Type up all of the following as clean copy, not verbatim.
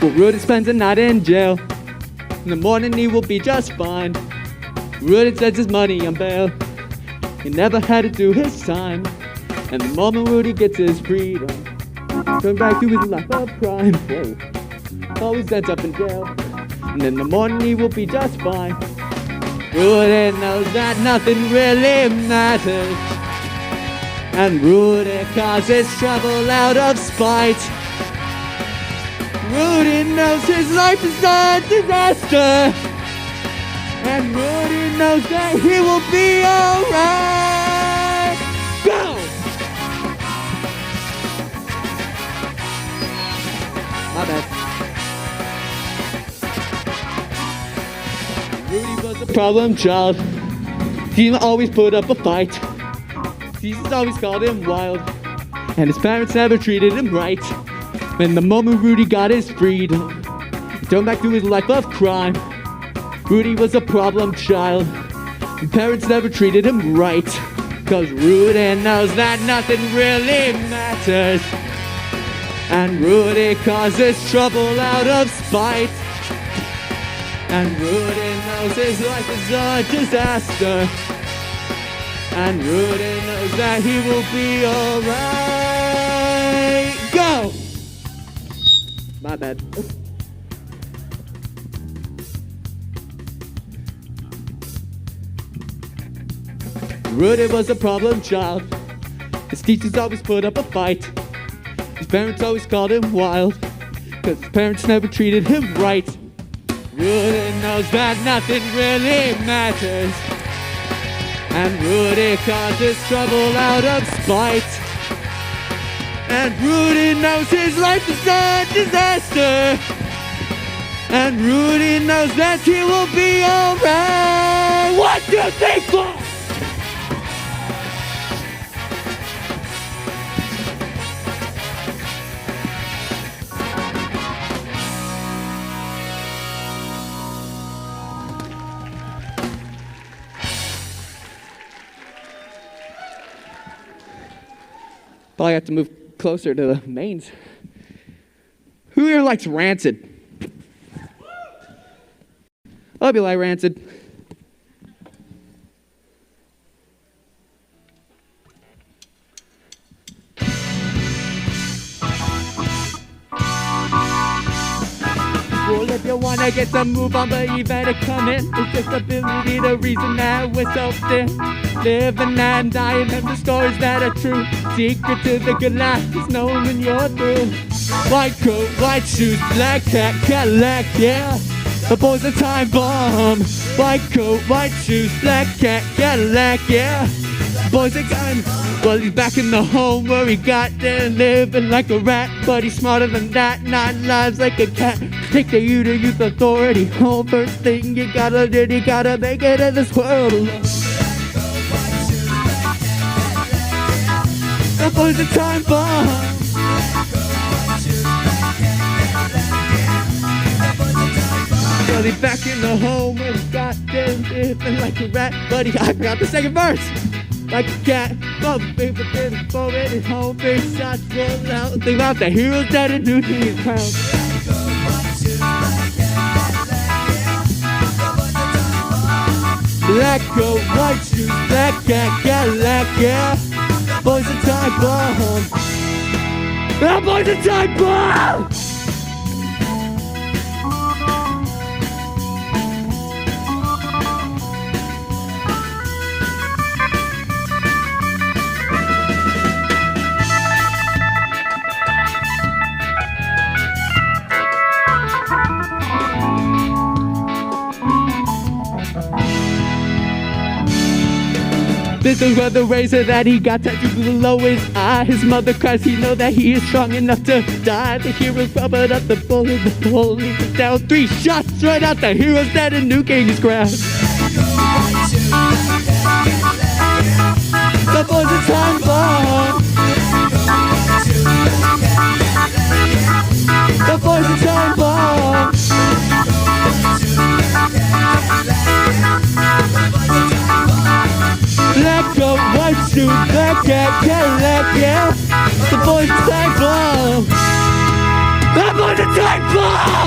Well, Rudy spends the night in jail. In the morning he will be just fine. Rudy sends his money on bail. He never had to do his time. And the moment Rudy gets his freedom, turn back to his life of crime. Whoa. Always ends up in jail. And in the morning he will be just fine. Rudy knows that nothing really matters. And Rudy causes trouble out of spite. Rudy knows his life is a disaster. And Rudy knows that he will be alright. Go! My bad. Rudy was a problem child. He always put up a fight. Jesus always called him wild. And his parents never treated him right. And the moment Rudy got his freedom, he turned back to his life of crime. Rudy was a problem child. His parents never treated him right. Cause Rudy knows that nothing really matters. And Rudy causes trouble out of spite. And Rudy knows his life is a disaster. And Rudy knows that he will be alright. Go! My bad. Rudy was a problem child. His teachers always put up a fight. His parents always called him wild. Cause his parents never treated him right. Rudy knows that nothing really matters. And Rudy causes trouble out of spite. And Rudy knows his life is a disaster. And Rudy knows that he will be alright. 1, 2, 3, 4! Probably have to move closer to the mains. Who here likes Rancid? I hope you like Rancid. Well, if you wanna get some move on, but you better come in. It's just ability, the reason that we're so thin. Living and dying, and the stories that are true. Secret to the good life is knowing when you're through. White coat, white shoes, black cat, Cadillac, yeah. The boy's a time bomb. White coat, white shoes, black cat, Cadillac, yeah. Boy's a time. Well, he's back in the home where he got there, living like a rat, but he's smarter than that. 9 lives like a cat. Take the youth authority home. First thing you gotta do, you gotta make it in this world alone. The boy's a time bomb. Well, he's back in the home where he got there, living like a rat, but I forgot the second verse. Like a cat, both people didn't fall in his home, face shots rolled out. Think about the heroes that are new to his crown. Black coat, white shoes, black cat, Cadillac, yeah. Boys a time bomb. That boy's a time bomb! This is where the razor that he got tattooed below his eye. His mother cries, he know that he is strong enough to die. The heroes covered up the bullet, the bully was down. 3 shots right out, the heroes dead and new king's crown. The boy's a time bomb. The boy's a time bomb. Black coat, white shoes, black cat, Cadillac, yeah. The boy's a time bomb. That boy's a time bomb.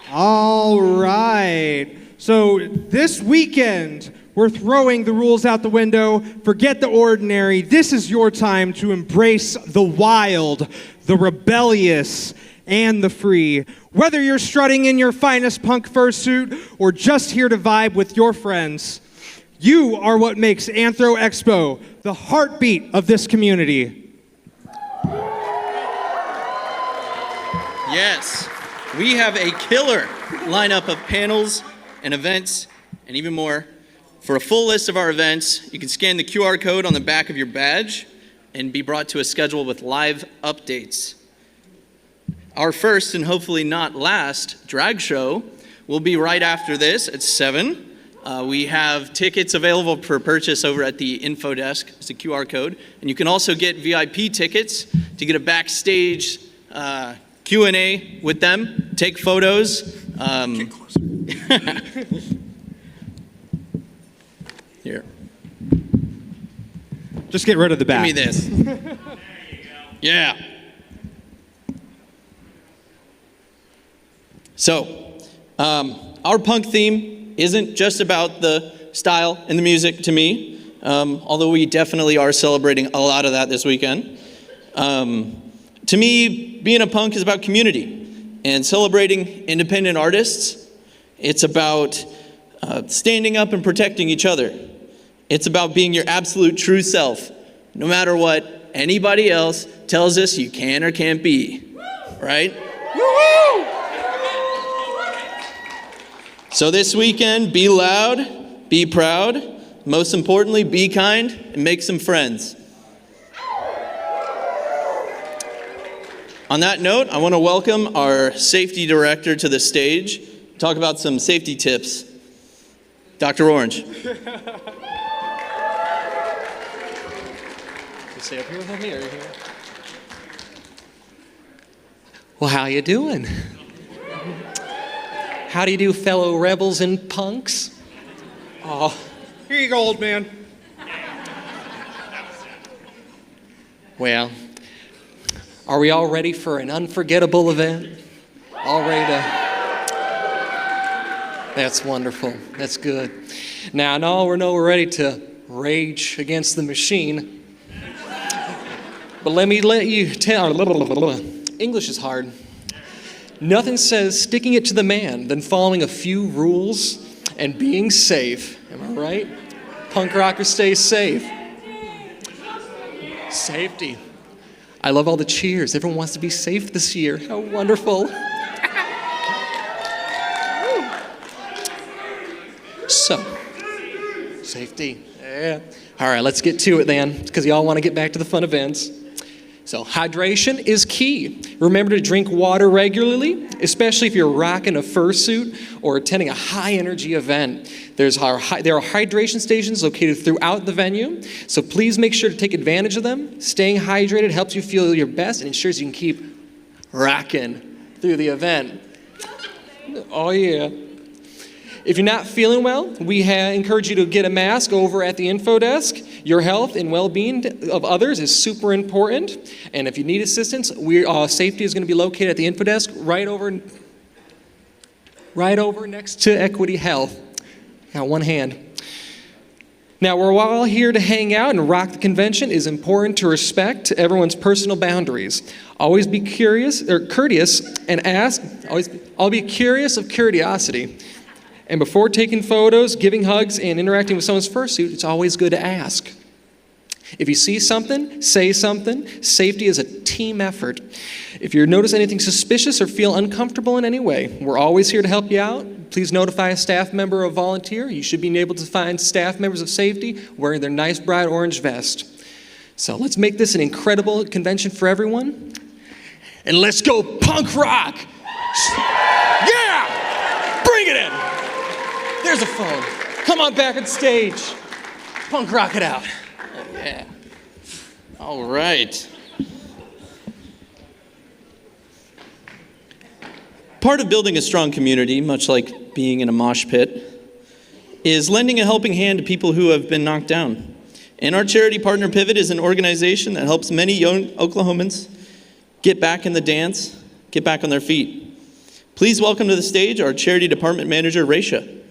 All right. So this weekend, we're throwing the rules out the window. Forget the ordinary. This is your time to embrace the wild, the rebellious, and the free. Whether you're strutting in your finest punk fursuit or just here to vibe with your friends, you are what makes AnthroExpo the heartbeat of this community. Yes, we have a killer lineup of panels and events and even more. For a full list of our events, you can scan the QR code on the back of your badge and be brought to a schedule with live updates. Our first and hopefully not last drag show will be right after this at 7. We have tickets available for purchase over at the info desk. It's a QR code. And you can also get VIP tickets to get a backstage Q&A with them, take photos. Get closer. Here. Just get rid of the back. Give me this. There you go. Yeah. So, our punk theme isn't just about the style and the music to me, although we definitely are celebrating a lot of that this weekend. To me, being a punk is about community and celebrating independent artists. It's about standing up and protecting each other. It's about being your absolute true self, no matter what anybody else tells us you can or can't be, right? Woo-hoo! So this weekend, be loud, be proud, most importantly, be kind, and make some friends. On that note, I want to welcome our safety director to the stage, talk about some safety tips. Dr. Orange. You stay up here with me, or are you here? Well, how you doing? How do you do, fellow rebels and punks? Oh, Here you go, old man. well, are we all ready for an unforgettable event? All ready to... That's wonderful. That's good. Now, we're ready to rage against the machine. But let you tell... English is hard. Nothing says sticking it to the man than following a few rules and being safe. Am I right? Punk rockers stay safe. Safety. I love all the cheers. Everyone wants to be safe this year. How wonderful. So, safety. Yeah. All right, let's get to it then, because y'all want to get back to the fun events. So, hydration is key. Remember to drink water regularly, especially if you're rocking a fursuit or attending a high-energy event. There are hydration stations located throughout the venue, so please make sure to take advantage of them. Staying hydrated helps you feel your best and ensures you can keep rocking through the event. Oh, yeah. If you're not feeling well, we encourage you to get a mask over at the info desk. Your health and well-being of others is super important. And if you need assistance, safety is going to be located at the info desk right over next to Equity Health. Got one hand. Now, we're all here to hang out and rock the convention. It is important to respect everyone's personal boundaries. Always be courteous and ask. I'll be curious of curiosity. And before taking photos, giving hugs, and interacting with someone's fursuit, it's always good to ask. If you see something, say something. Safety is a team effort. If you notice anything suspicious or feel uncomfortable in any way, we're always here to help you out. Please notify a staff member or volunteer. You should be able to find staff members of safety wearing their nice bright orange vest. So let's make this an incredible convention for everyone. And let's go punk rock! Yeah! Bring it in! There's a phone. Come on back on stage. Punk rock it out. Oh, yeah. All right. Part of building a strong community, much like being in a mosh pit, is lending a helping hand to people who have been knocked down. And our charity partner Pivot is an organization that helps many young Oklahomans get back in the dance, get back on their feet. Please welcome to the stage our Charity Department Manager, Raisha.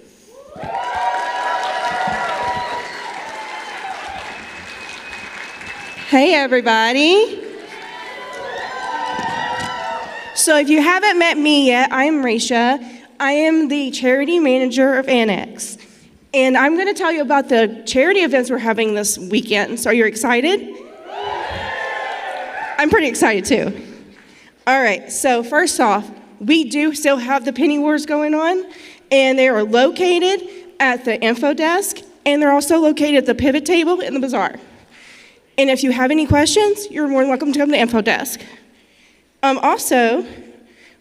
Hey everybody. So if you haven't met me yet, I am Raisha. I am the charity manager of Annex. And I'm going to tell you about the charity events we're having this weekend. So are you excited? I'm pretty excited too. All right, so first off, we do still have the penny wars going on, and they are located at the info desk, and they're also located at the pivot table in the bazaar. And if you have any questions, you're more than welcome to come to the info desk. Also,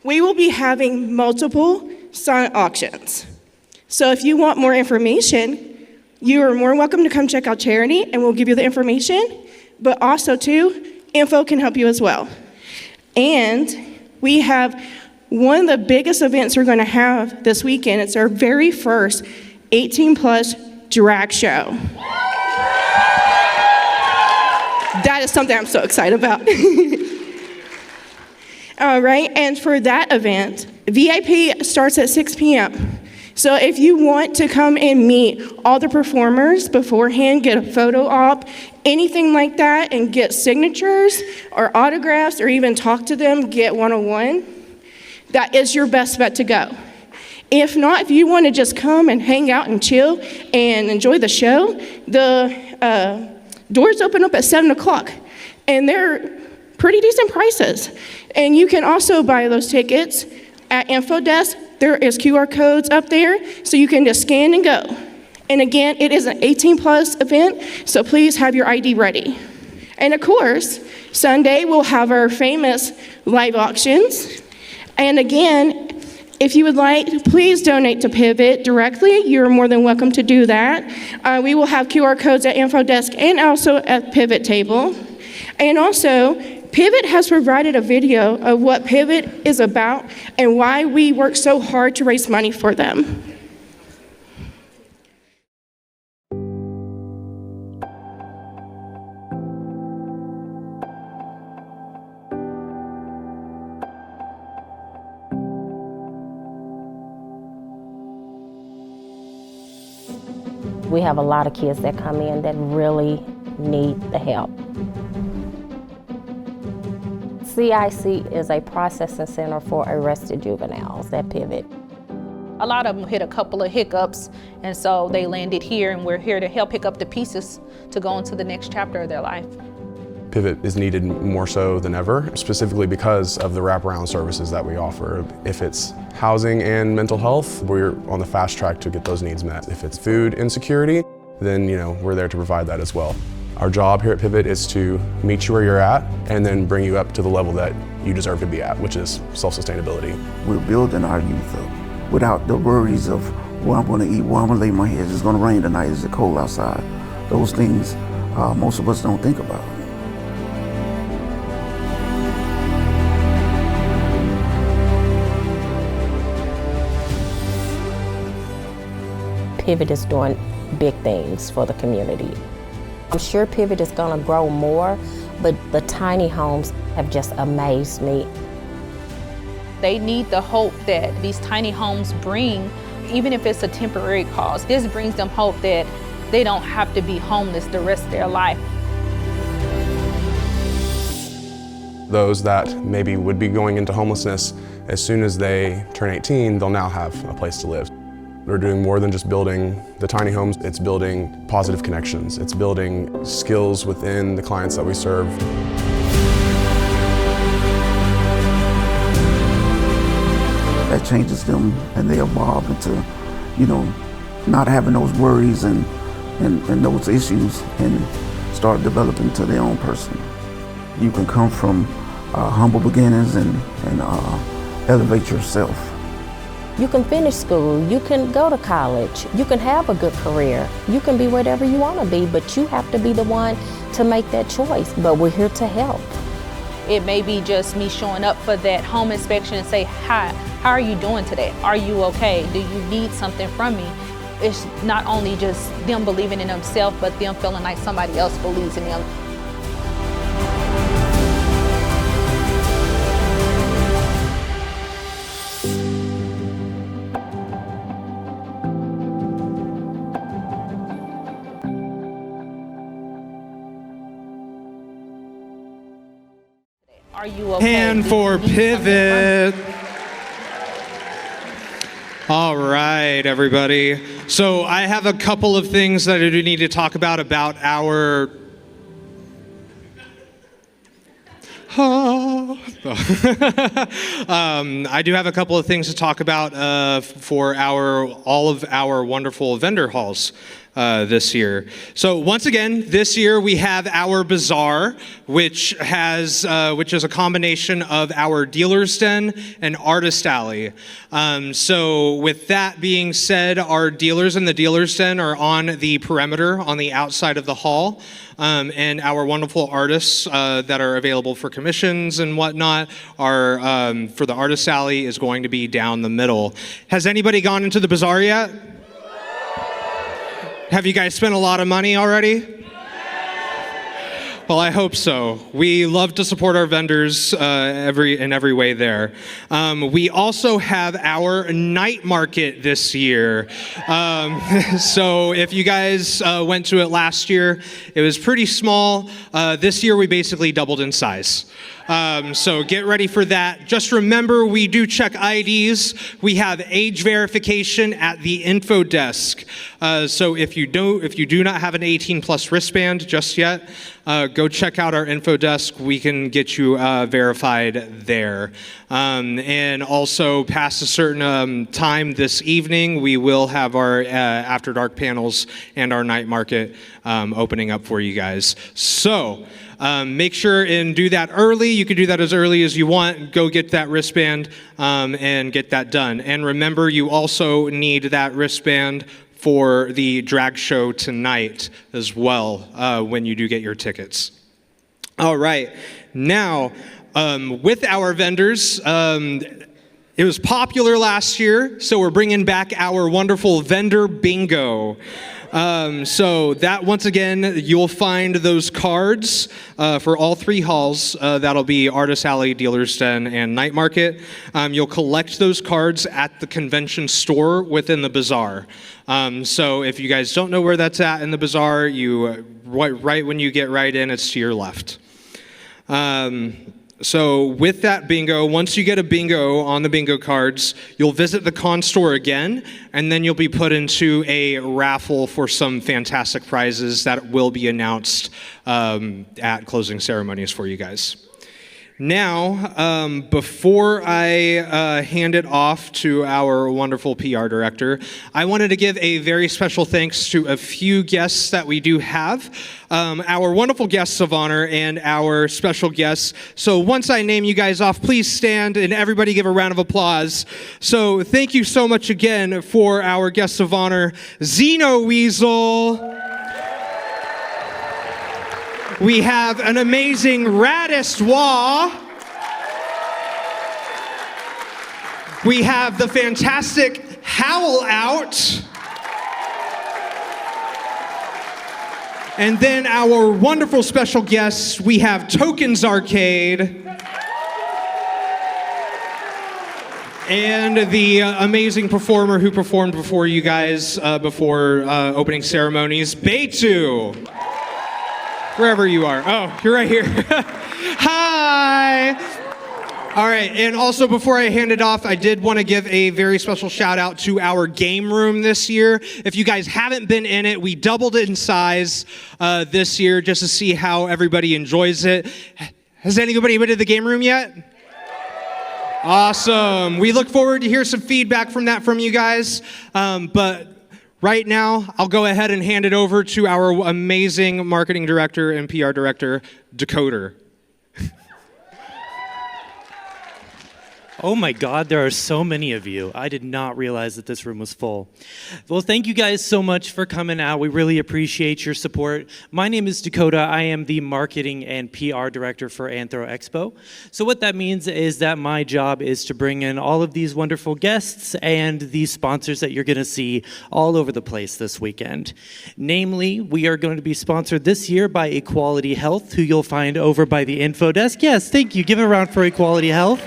we will be having multiple silent auctions. So if you want more information, you are more welcome to come check out Charity, and we'll give you the information. But also, too, info can help you as well. And we have one of the biggest events we're going to have this weekend. It's our very first 18-plus drag show. That is something I'm so excited about. All right, and for that event, VIP starts at 6 p.m. So if you want to come and meet all the performers beforehand, get a photo op, anything like that, and get signatures or autographs or even talk to them, get one-on-one, that is your best bet to go. If not, if you want to just come and hang out and chill and enjoy the show, the doors open up at 7 o'clock, and they're pretty decent prices. And you can also buy those tickets at Info Desk. There is QR codes up there, so you can just scan and go. And again, it is an 18-plus event, so please have your ID ready. And of course, Sunday we'll have our famous live auctions. And again, if you would like, please donate to Pivot directly. You're more than welcome to do that. We will have QR codes at Info Desk and also at Pivot Table. And also, Pivot has provided a video of what Pivot is about and why we work so hard to raise money for them. We have a lot of kids that come in that really need the help. CIC is a processing center for arrested juveniles at Pivot. A lot of them hit a couple of hiccups, and so they landed here, and we're here to help pick up the pieces to go into the next chapter of their life. Pivot is needed more so than ever, specifically because of the wraparound services that we offer. If it's housing and mental health, we're on the fast track to get those needs met. If it's food insecurity, then we're there to provide that as well. Our job here at Pivot is to meet you where you're at and then bring you up to the level that you deserve to be at, which is self-sustainability. We're building our youth up without the worries of where I'm gonna eat, where I'm gonna lay my head, it's gonna rain tonight, is it cold outside? Those things most of us don't think about. Pivot is doing big things for the community. I'm sure Pivot is going to grow more, but the tiny homes have just amazed me. They need the hope that these tiny homes bring, even if it's a temporary cause. This brings them hope that they don't have to be homeless the rest of their life. Those that maybe would be going into homelessness, as soon as they turn 18, they'll now have a place to live. We're doing more than just building the tiny homes. It's building positive connections. It's building skills within the clients that we serve. That changes them and they evolve into, not having those worries and those issues and start developing to their own person. You can come from humble beginnings and elevate yourself. You can finish school, you can go to college, you can have a good career, you can be whatever you want to be, but you have to be the one to make that choice. But we're here to help. It may be just me showing up for that home inspection and say, hi, how are you doing today? Are you okay? Do you need something from me? It's not only just them believing in themselves, but them feeling like somebody else believes in them. Are you okay? Hand Do you for need something from me? pivot. All right, everybody. So I have a couple of things that I do need to talk about our I do have a couple of things to talk about for all of our wonderful vendor halls this year. So once again, this year we have our bazaar, which is a combination of our dealer's den and artist alley. So with that being said, our dealers in the dealer's den are on the perimeter on the outside of the hall. And our wonderful artists that are available for commissions and whatnot are, for the artist alley, is going to be down the middle. Has anybody gone into the bazaar yet? Have you guys spent a lot of money already? Well, I hope so. We love to support our vendors in every way there. We also have our night market this year. So if you guys went to it last year, it was pretty small. This year we basically doubled in size. So get ready for that. Just remember, we do check IDs. We have age verification at the info desk. So if you do not have an 18 plus wristband just yet, go check out our info desk. We can get you verified there. And also, past a certain time this evening, we will have our After Dark panels and our night market opening up for you guys. So make sure and do that early. You can do that as early as you want. Go get that wristband and get that done. And remember, you also need that wristband for the drag show tonight as well when you do get your tickets. All right. Now, with our vendors, it was popular last year, so we're bringing back our wonderful vendor bingo. So that, once again, you'll find those cards for all three halls. That'll be Artist Alley, Dealer's Den, and Night Market. You'll collect those cards at the convention store within the bazaar. So if you guys don't know where that's at in the bazaar, right when you get right in, it's to your left. So with that bingo, once you get a bingo on the bingo cards, you'll visit the con store again, and then you'll be put into a raffle for some fantastic prizes that will be announced at closing ceremonies for you guys. Now, before I hand it off to our wonderful PR director, I wanted to give a very special thanks to a few guests that we do have, our wonderful guests of honor and our special guests. So once I name you guys off, please stand and everybody give a round of applause. So thank you so much again for our guests of honor, Xeno Weasel. We have an amazing Radist Wah. We have the fantastic Howl Out. And then our wonderful special guests, we have Tokens Arcade. And the amazing performer who performed before you guys, before opening ceremonies, Beitu. Wherever you are. Oh, you're right here. Hi. All right, and also before I hand it off, I did want to give a very special shout out to our game room this year. If you guys haven't been in it, we doubled it in size this year just to see how everybody enjoys it. Has anybody been to the game room yet? Awesome. We look forward to hear some feedback from you guys. But right now, I'll go ahead and hand it over to our amazing marketing director and PR director, Dakota. Oh my God, there are so many of you. I did not realize that this room was full. Well, thank you guys so much for coming out. We really appreciate your support. My name is Dakota. I am the marketing and PR director for AnthroExpo. So what that means is that my job is to bring in all of these wonderful guests and these sponsors that you're going to see all over the place this weekend. Namely, we are going to be sponsored this year by Equality Health, who you'll find over by the info desk. Yes, thank you. Give it a round for Equality Health.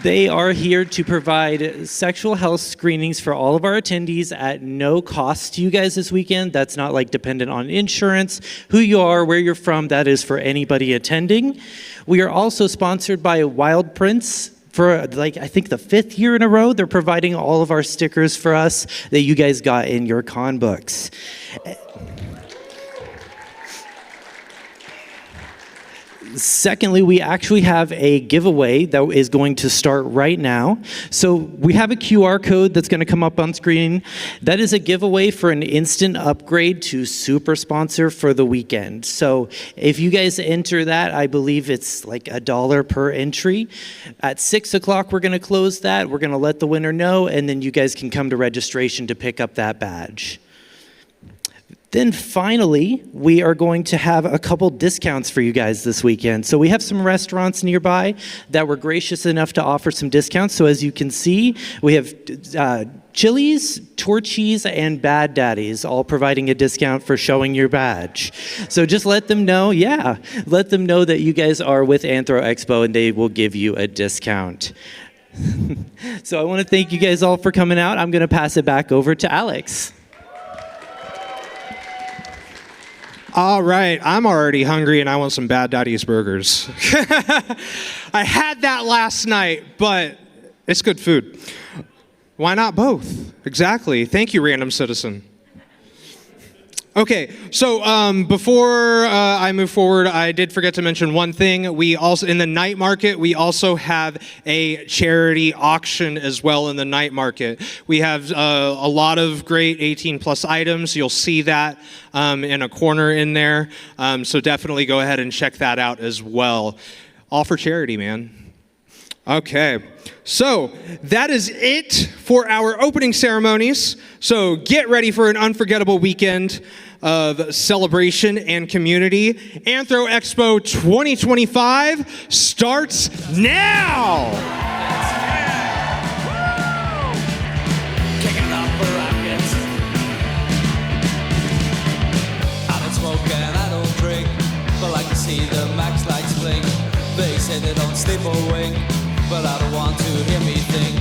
They are here to provide sexual health screenings for all of our attendees at no cost to you guys this weekend. That's not like dependent on insurance, who you are, where you're from. That is for anybody attending. We are also sponsored by Wild Prince. For I think the 5th year in a row, they're providing all of our stickers for us that you guys got in your con books. Secondly, we actually have a giveaway that is going to start right now. So we have a QR code that's going to come up on screen. That is a giveaway for an instant upgrade to Super Sponsor for the weekend. So if you guys enter that, I believe it's like $1 per entry. At 6 o'clock, we're going to close that. We're going to let the winner know, and then you guys can come to registration to pick up that badge. Then finally, we are going to have a couple discounts for you guys this weekend. So we have some restaurants nearby that were gracious enough to offer some discounts. So as you can see, we have Chili's, Torchy's, and Bad Daddy's all providing a discount for showing your badge. So just let them know, let them know that you guys are with AnthroExpo and they will give you a discount. So I want to thank you guys all for coming out. I'm going to pass it back over to Alex. All right, I'm already hungry and I want some Bad Daddy's burgers. I had that last night, but it's good food. Why not both? Exactly. Thank you, random citizen. Okay, so before I move forward, I did forget to mention one thing. We also, in the night market, we also have a charity auction as well in the night market. We have a lot of great 18+ items. You'll see that in a corner in there. So definitely go ahead and check that out as well. All for charity, man. Okay, so that is it for our opening ceremonies. So get ready for an unforgettable weekend of celebration and community. AnthroExpo 2025 starts now! Kicking off for rockets. I don't smoke and I don't drink, but I can see the max lights blink. They say they don't sleep or wink, but I don't want to hear me think.